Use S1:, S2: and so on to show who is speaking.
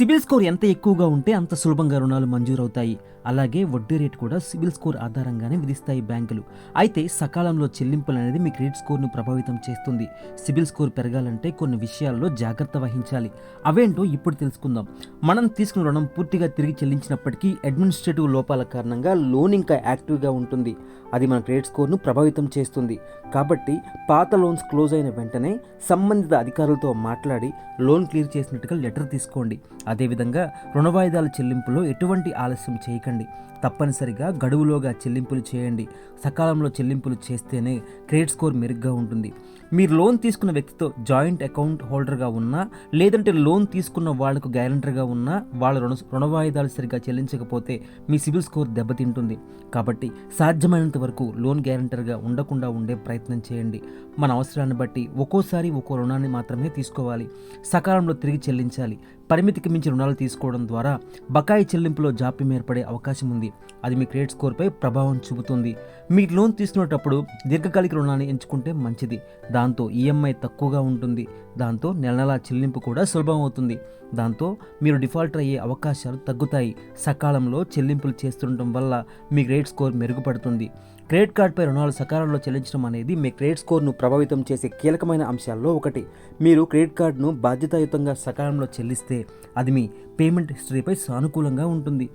S1: CIBIL score ఎంత ఎక్కువగా ఉంటే అంత సులభంగా రుణాలు మంజూరవుతాయి. అలాగే వడ్డీ రేటు కూడా సిబిల్ స్కోర్ ఆధారంగానే విధిస్తాయి బ్యాంకులు. అయితే సకాలంలో చెల్లింపులు అనేది మీ క్రెడిట్ స్కోర్ను ప్రభావితం చేస్తుంది. సిబిల్ స్కోర్ పెరగాలంటే కొన్ని విషయాల్లో జాగ్రత్త వహించాలి. అవేంటో ఇప్పుడు తెలుసుకుందాం. మనం తీసుకున్న రుణం పూర్తిగా తిరిగి చెల్లించినప్పటికీ అడ్మినిస్ట్రేటివ్ లోపాల కారణంగా లోన్ ఇంకా యాక్టివ్గా ఉంటుంది. అది మన క్రెడిట్ స్కోర్ను ప్రభావితం చేస్తుంది. కాబట్టి పాత లోన్స్ క్లోజ్ అయిన వెంటనే సంబంధిత అధికారులతో మాట్లాడి లోన్ క్లియర్ చేసినట్టుగా లెటర్ తీసుకోండి. అదేవిధంగా రుణ వాయిదాల చెల్లింపులో ఎటువంటి ఆలస్యం చేయకండి. తప్పనిసరిగా గడువులోగా చెల్లింపులు చేయండి. సకాలంలో చెల్లింపులు చేస్తేనే క్రెడిట్ స్కోర్ మెరుగ్గా ఉంటుంది. మీరు లోన్ తీసుకున్న వ్యక్తితో జాయింట్ అకౌంట్ హోల్డర్గా ఉన్నా, లేదంటే లోన్ తీసుకున్న వాళ్లకు గ్యారెంటర్గా ఉన్నా, వాళ్ళ రుణ వాయిదాలు సరిగ్గా చెల్లించకపోతే మీ సిబిల్ స్కోర్ దెబ్బతింటుంది. కాబట్టి సాధ్యమైనంత వరకు లోన్ గ్యారెంటర్గా ఉండకుండా ఉండే ప్రయత్నం చేయండి. మన అవసరాన్ని బట్టి ఒక్కోసారి ఒక్కో రుణాన్ని మాత్రమే తీసుకోవాలి. సకాలంలో తిరిగి చెల్లించాలి. పరిమితికి మించి రుణాలు తీసుకోవడం ద్వారా బకాయి చెల్లింపులో జాప్యం ఏర్పడే అవకాశం ఉంది. అది మీ క్రెడిట్ స్కోర్పై ప్రభావం చూపుతుంది. మీరు లోన్ తీసుకునేటప్పుడు దీర్ఘకాలిక రుణాన్ని ఎంచుకుంటే మంచిది. దాంతో ఈఎంఐ తక్కువగా ఉంటుంది. దాంతో నెల నెలా చెల్లింపు కూడా సులభం అవుతుంది. దాంతో మీరు డిఫాల్టర్ అయ్యే అవకాశాలు తగ్గుతాయి. సకాలంలో చెల్లింపులు చేస్తుండటం వల్ల మీ క్రెడిట్ స్కోర్ మెరుగుపడుతుంది. క్రెడిట్ కార్డుపై రుణాలు సకాలంలో చెల్లించడం అనేది మీ క్రెడిట్ స్కోర్ను ప్రభావితం చేసే కీలకమైన అంశాల్లో ఒకటి. మీరు క్రెడిట్ కార్డును బాధ్యతాయుతంగా సకాలంలో చెల్లిస్తే అది మీ పేమెంట్ హిస్టరీపై సానుకూలంగా ఉంటుంది.